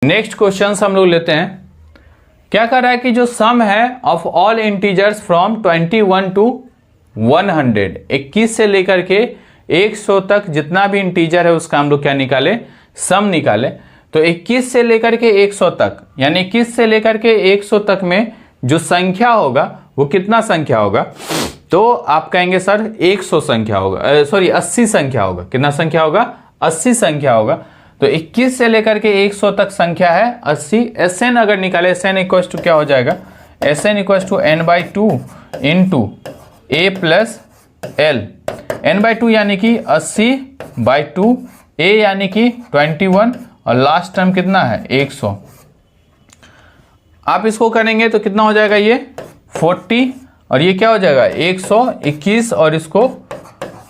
Next question हम लोग लेते हैं। क्या कर रहा है कि जो सम है of all integers from 21 to 100, 21 से लेकर के 100 तक जितना भी इंटीजर है उसका हम लोग क्या निकाले, सम निकाले। तो 21 से लेकर के 100 तक, यानी 21 से लेकर के 100 तक में जो संख्या होगा वो कितना संख्या होगा, तो आप कहेंगे सर 100 संख्या होगा, सॉरी 80 संख्या होगा। कितना संख्या होगा, 80 संख्या होगा। तो 21 से लेकर के 100 तक संख्या है 80। Sn अगर निकाले, Sn इक्वल टू क्या हो जाएगा, Sn equal to n/2 into a plus l। n/2 यानी कि 80/2, a यानी कि 21 और लास्ट टर्म कितना है 100। आप इसको करेंगे तो कितना हो जाएगा, ये 40 और ये क्या हो जाएगा 121 और इसको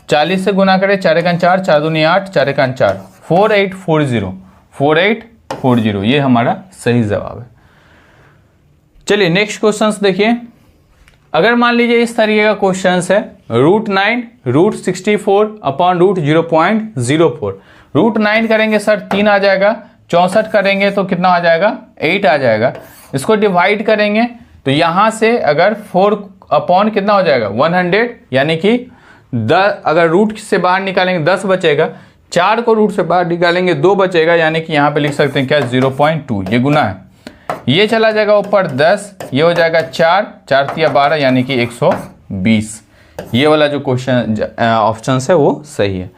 40 से गुना करें, 4 × 4, 4 दूनी 8, 4 × 4, 4840, 4840 ये हमारा सही जवाब है। चलिए नेक्स्ट क्वेश्चन देखिए। अगर मान लीजिए इस तरीके का क्वेश्चन है, √9 √64 अपॉन √0.04। √9 करेंगे सर 3 आ जाएगा, 64 करेंगे तो कितना आ जाएगा 8 आ जाएगा। इसको डिवाइड करेंगे तो यहां से अगर 4 अपॉन कितना हो जाएगा 100, यानी कि 10 अगर रूट से बाहर निकालेंगे 10 बचेगा, 4 को रूट से बाहर निकालेंगे 2 बचेगा, यानी कि यहाँ पे लिख सकते हैं क्या 0.2, ये गुना है। ये चला जाएगा ऊपर 10, ये हो जाएगा 4, 4 × 12 यानी कि 120। ये वाला जो क्वेश्चन ऑप्शन है वो सही है।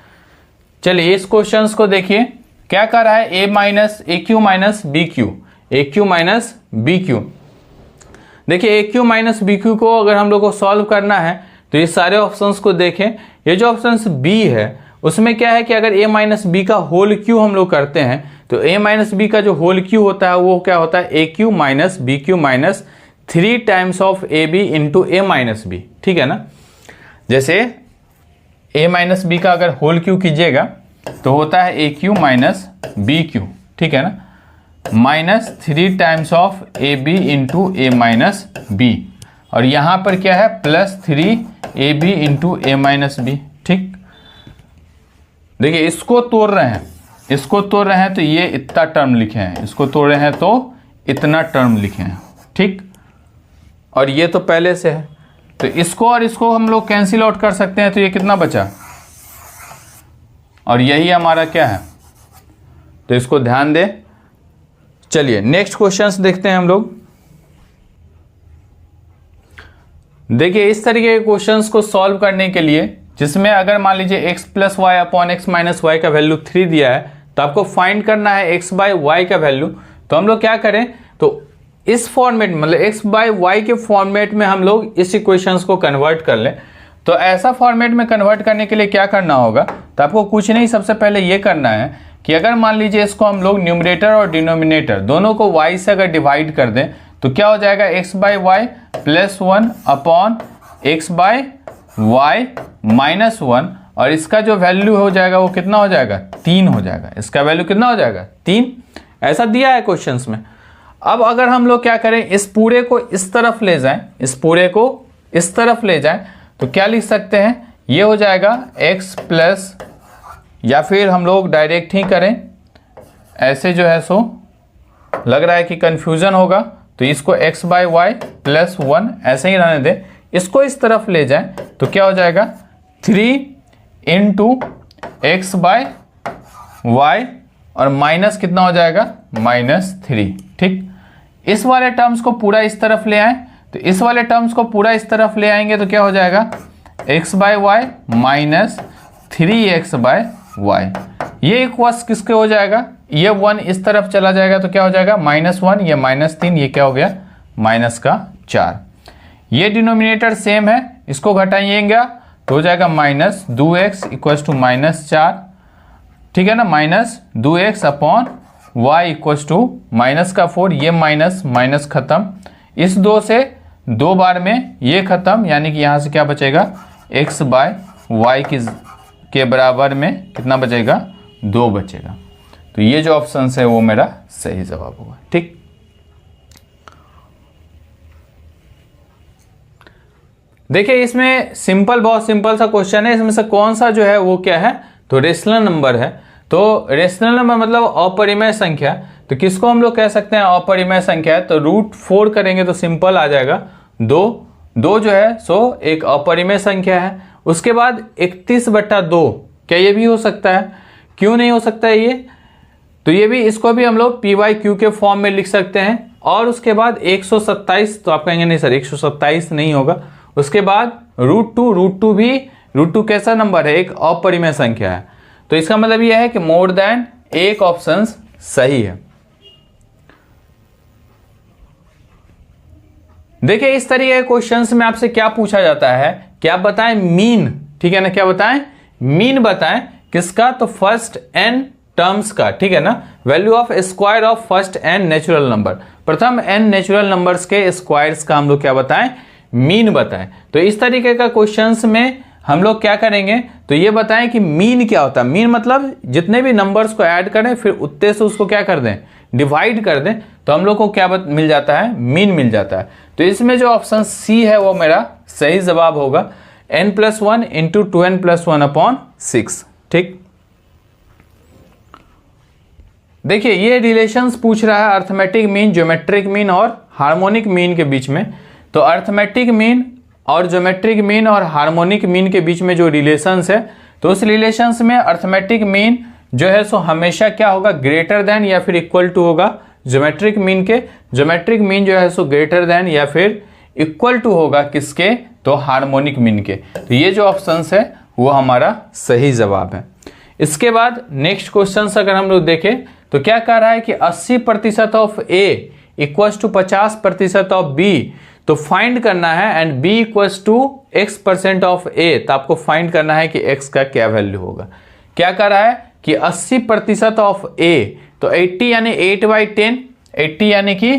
चलिए इस क्वेश्चन को देखिए, क्या कर रहा है, a minus AQ minus BQ, AQ minus BQ। देखिए AQ माइनस BQ को अगर हम लोग को सॉल्व करना है तो ये सारे ऑप्शंस को देखें। ये जो ऑप्शन B है उसमें क्या है कि अगर a माइनस B का होल क्यू हम लोग करते हैं तो a माइनस B का जो होल क्यू होता है वो क्या होता है AQ minus BQ minus 3 times of AB into a minus B, ठीक है ना। जैसे a माइनस B का अगर होल क्यू कीजिएगा तो होता है AQ माइनस BQ, ठीक है ना, minus 3 times of AB into a minus B, और यहाँ पर क्या है plus 3AB into a minus B, ठीक। देखिए इसको तोड़ रहे हैं, इसको तोड़ रहे हैं तो ये इतना टर्म लिखे हैं, इसको तोड़ रहे हैं तो इतना टर्म लिखे हैं, ठीक। और ये तो पहले से है तो इसको और इसको हम लोग कैंसिल आउट कर सकते हैं, तो ये कितना बचा, और यही हमारा क्या है, तो इसको ध्यान दें। चलिए नेक्स्ट क्वेश्चंस देखते हैं हम लोग। देखिए इस तरीके के क्वेश्चंस को सॉल्व करने के लिए, जिसमें अगर मान लीजिए x plus Y upon x minus Y का वैल्यू 3 दिया है तो आपको फाइंड करना है x बाई वाई का वैल्यू। तो हम लोग क्या करें, तो इस फॉर्मेट मतलब x बाई वाई के फॉर्मेट में हम लोग इस इक्वेशंस को कन्वर्ट कर लें। तो ऐसा फॉर्मेट में कन्वर्ट करने के लिए क्या करना होगा, तो आपको कुछ नहीं, सबसे पहले ये करना है कि अगर मान लीजिए इसको हम लोग न्यूमरेटर और डिनोमिनेटर दोनों को y से अगर डिवाइड कर दें तो क्या हो जाएगा x by Y plus 1 upon x by Y minus 1, और इसका जो वैल्यू हो जाएगा वो कितना हो जाएगा 3 हो जाएगा। इसका वैल्यू कितना हो जाएगा 3, ऐसा दिया है क्वेश्चंस में। अब अगर हम लोग क्या करें, इस पूरे को इस तरफ ले जाएं, इस पूरे को इस तरफ ले जाएं तो क्या लिख सकते हैं, ये हो जाएगा x प्लस, या फिर हम लोग डायरेक्ट ही करें, ऐसे जो है सो लग रहा है कि कंफ्यूजन होगा तो इसको x बाई वाई प्लस 1 ऐसे ही रहने दें। इसको इस तरफ ले जाएं तो क्या हो जाएगा 3 इंटू एक्स बाय वाई, और माइनस कितना हो जाएगा -3, ठीक। इस वाले टर्म्स को पूरा इस तरफ ले आए, तो इस वाले टर्म्स को पूरा इस तरफ ले आएंगे तो क्या हो जाएगा x by Y minus 3x by Y. ये इक्वल्स किसके हो जाएगा, ये 1 इस तरफ चला जाएगा तो क्या हो जाएगा -1, ये -3, ये क्या हो गया -4। ये डिनोमिनेटर सेम है, इसको घटाइएगा तो हो जाएगा -2x इक्वल्स टू -4, ठीक है ना, -2x upon y equals to -4, ये माइनस खत्म, इस 2 से 2 बार में ये खत्म, यानी कि यहाँ से क्या बचेगा x बाय वाई के बराबर में कितना बचेगा 2 बचेगा। तो ये जो ऑप्शन है वो मेरा सही जवाब होगा, ठीक। देखिए इसमें बहुत सिंपल सा क्वेश्चन है, इसमें से कौन सा जो है वो क्या है, तो रेशनल नंबर है। तो रेशनल नंबर मतलब अपरिमेय संख्या, तो किसको हम लोग कह सकते हैं अपरिमेय संख्या है? तो √4 करेंगे तो सिंपल आ जाएगा, 2 जो है सो एक अपरिमेय संख्या है। उसके बाद 31/2, क्या ये भी हो सकता है? क्यों नहीं हो सकता है ये? तो ये भी, इसको भी हम लोग PYQ के फॉर्म में लिख सकते हैं। और उसके बाद 127, तो आप कहेंगे नहीं सर 127 नहीं होगा। उसके बाद √2 भी, √2 कैसा नंबर है? एक अपरिमेय संख्या है। तो इसका मतलब यह है कि मोर देन एक ऑप्शन सही है। देखिए इस तरीके के क्वेश्चंस में आपसे क्या पूछा जाता है कि आप बताएं मीन, ठीक है ना, क्या बताएं? मीन बताएं किसका? तो फर्स्ट n टर्म्स का, ठीक है ना, value of square of first n natural number, प्रथम n नेचुरल नंबर्स के स्क्वायर्स का हम लोग क्या बताएं? मीन बताएं। तो इस तरीके का क्वेश्चंस में हम लोग क्या करेंगे? तो ये बताएं कि मीन क्या होता है। मीन मतलब जितने भी नंबर्स को ऐड करें फिर उत्ते से उसको क्या कर दें? डिवाइड कर दें, तो हम लोग को क्या मिल जाता है? मीन मिल जाता है। तो इसमें जो ऑप्शन सी है वो मेरा सही जवाब होगा, n+1 × 2n+1/6। ठीक, देखिए ये रिलेशंस पूछ रहा है अर्थमेटिक मीन, ज्योमेट्रिक मीन और हार्मोनिक मीन के बीच में। तो अर्थमेटिक मीन और ज्योमेट्रिक मीन और हार्मोनिक मीन के बीच में जो रिलेशंस है, तो उस रिलेशंस में अर्थमेटिक मीन जो है सो हमेशा क्या होगा? ग्रेटर देन या फिर इक्वल टू होगा ज्योमेट्रिक मीन के। ज्योमेट्रिक मीन जो है सो ग्रेटर देन या फिर इक्वल टू होगा किसके? तो हार्मोनिक मीन के। तो ये जो ऑप्शंस है वो हमारा सही जवाब है। इसके बाद नेक्स्ट क्वेश्चन अगर हम लोग देखें तो क्या कह रहा है कि 80% ऑफ A = 50% ऑफ B, तो फाइंड करना है, and B = X% of A, तो आपको फाइंड करना है कि X का क्या वैल्यू होगा। क्या कह रहा है कि 80% ऑफ A, तो 80 यानी 8/10, 80 यानी कि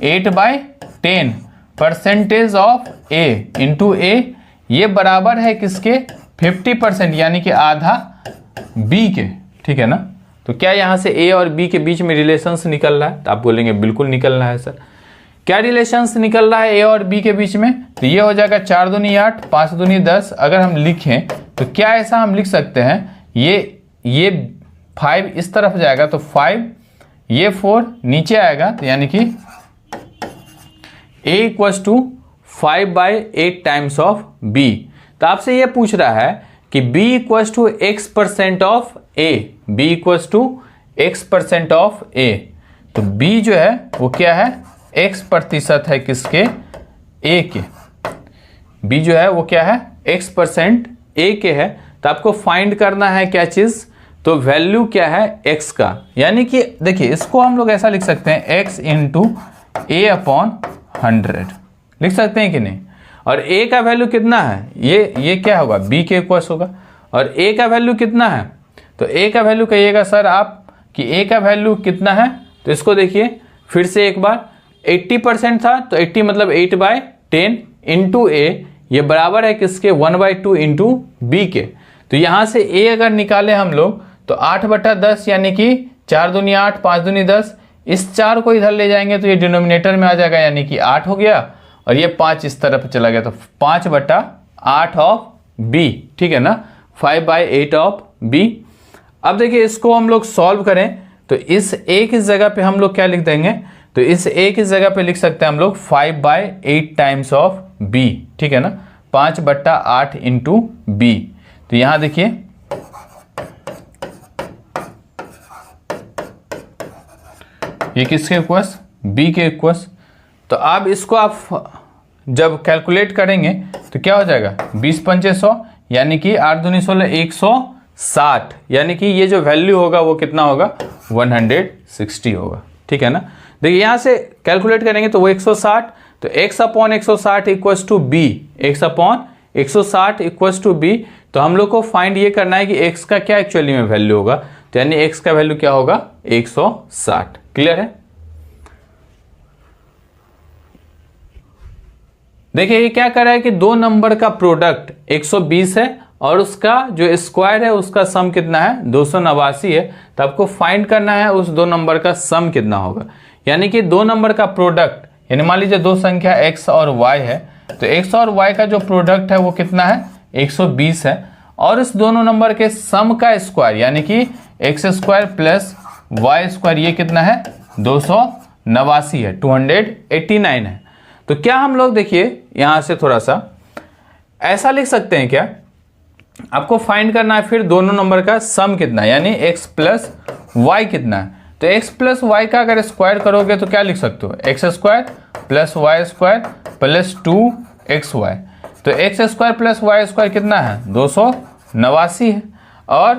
8/10 percentage of A into A, ये बराबर है किसके? 50% यानी कि आधा B के, ठीक है ना। तो क्या यहाँ से A और B के बीच में रिलेशंस निकल रहा है? तो आप बोलेंगे बिल्कुल निकल रहा है सर। क्या रिलेशंस निकल रहा है A और B के बीच में? तो ये हो जाएगा 4 दूनी 8, 5 दूनी 10। अगर हम लिखें तो क्या ऐसा हम लिख सकते हैं, ये 5 इस तरफ जाएगा तो 5, ये 4 नीचे आएगा, तो यानी कि A = 5/8 टाइम्स ऑफ B। तो आपसे ये पूछ रहा है कि B = X% of A, B = X% of A। तो B जो है वो क्या है? X% है किसके? A के। B जो है वो क्या है? X% A के है। तो आपको फाइंड करना है क्या चीज? तो वैल्यू क्या है X का, यानी कि देखिए इसको हम लोग ऐसा लिख सकते हैं X × A/100 लिख सकते हैं कि नहीं। और A का वैल्यू कितना है? ये क्या होगा? B के इक्वल्स होगा। और A का वैल्यू कितना है? तो A का वैल्यू कहिएगा सर आप कि A का वैल्यू कितना है। तो इसको देखिए फिर से एक बार, 80% था तो 80 मतलब 8/10 इंटू A, ये बराबर है किसके? 1/2 इंटू B के। तो यहाँ से A अगर निकाले हम लोग तो 8/10 यानी कि 4 दूनी 8, 5 दूनी 10, इस 4 को इधर ले जाएंगे तो ये डिनोमिनेटर में आ जाएगा, यानी कि 8 हो गया, और ये 5 इस तरफ चला गया, तो 5/8 ऑफ B, ठीक है ना, 5/8 ऑफ B। अब देखिए इसको हम लोग सॉल्व करें तो इस A की जगह पे हम लोग क्या लिख देंगे? तो इस A की जगह पे लिख सकते हैं हम लोग 5/8 टाइम्स ऑफ B, ठीक है ना, 5/8 इंटू B। तो यहां देखिए ये किसके इक्वस? B के इक्वस। तो अब इसको आप जब कैलकुलेट करेंगे तो क्या हो जाएगा? 20×5 100, यानी कि 8 दूनी 16 160, यानी कि ये जो वैल्यू होगा वो कितना होगा? 160 होगा, ठीक है ना। देखिए यहाँ से कैलकुलेट करेंगे तो वो 160, तो x/160 equals to B, x/160 equals to B। तो हम लोग को फाइंड ये करना है कि x का क्या एक्चुअली में वैल्यू होगा, तो यानी x का वैल्यू क्या होगा? 160। क्लियर है? देखिए ये क्या कर रहा है कि दो नंबर का प्रोडक्ट 120 है और उसका जो स्क्वायर है उसका सम कितना है? 289 है। तो आपको फाइंड करना है उस दो नंबर का सम कितना होगा, यानी कि दो नंबर का प्रोडक्ट, यानी मान लीजिए दो संख्या x और y है, तो x और y का जो प्रोडक्ट है वो कितना है? 120 है। और इस दोनों नंबर के सम का स्क्वायर, यानी कि x² + y², ये कितना है? 289 है, 289 है। तो क्या हम लोग देखिए यहां से थोड़ा सा ऐसा लिख सकते हैं क्या, आपको फाइंड करना है फिर दोनों नंबर का सम कितना है, यानी x प्लस वाई कितना है। तो x प्लस वाई का अगर स्क्वायर करोगे तो क्या लिख सकते हो, X square plus Y square plus 2xy। तो X square plus Y square कितना है, 289 है। और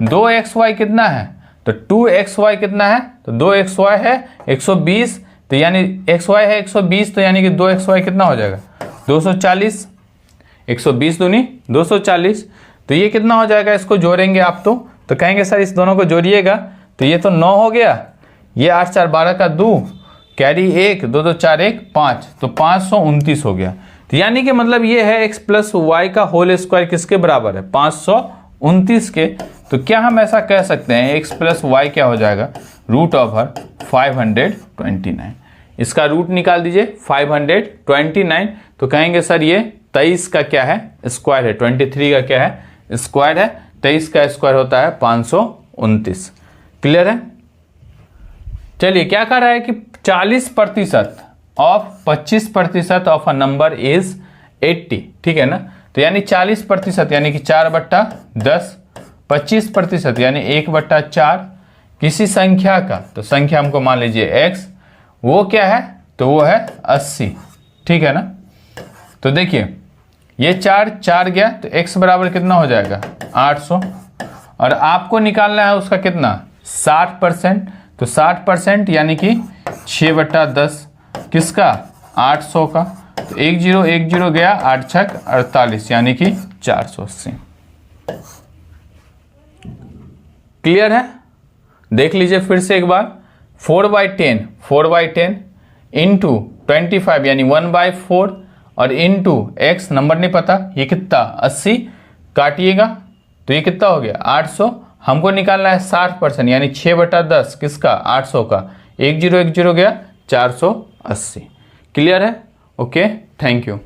2xy कितना है, तो 2xy कितना है, तो 2xy है 120, तो यानी xy है 120, तो यानी कि 2xy कितना हो जाएगा, 240। 120 दूनी 240, तो ये कितना हो जाएगा, इसको जोड़ेंगे आप तो कहेंगे सर इस दोनों को जोड़िएगा, तो ये तो 9 हो गया, ये 8 4 12 का 2, कैरी 1, 2 2 4 1 5, तो 529 हो गया। तो यानी कि मतलब ये है x प्लस वाई का होल स्क्वायर किसके बराबर है, 529 के। तो क्या हम ऐसा कह सकते हैं x प्लस वाई क्या हो जाएगा, रूट ओवर 529। इसका रूट निकाल दीजिए 529, तो कहेंगे सर ये 23 का क्या है, स्क्वायर है, 23 का क्या है, स्क्वायर है, 23 का स्क्वायर होता है 529। क्लियर है। चलिए क्या कह रहा है कि 40% of 25% of a number is 80, ठीक है ना। तो यानी 40% यानी कि 4/10, 25% यानी 1/4 किसी संख्या का, तो संख्या हमको मान लीजिए x, वो क्या है, तो वो है 80, ठीक है ना। तो देखिए ये 4 गया, तो x बराबर कितना हो जाएगा, 800। और आपको निकालना है उसका कितना, 60%, तो 60% यानी कि 6/10 किसका, 800 का। तो 1010 गया, 8 छक 48 यानी कि 480। क्लियर है। देख लीजिए फिर से एक बार, 4/10 इंटू 25 यानी 1/4 और इंटू x नंबर नहीं पता, ये कितना 80, काटिएगा तो ये कितना हो गया 800। हमको निकालना है 60% यानी 6/10 किसका, 800 का, 1010 गया 480। क्लियर है। Okay, thank you.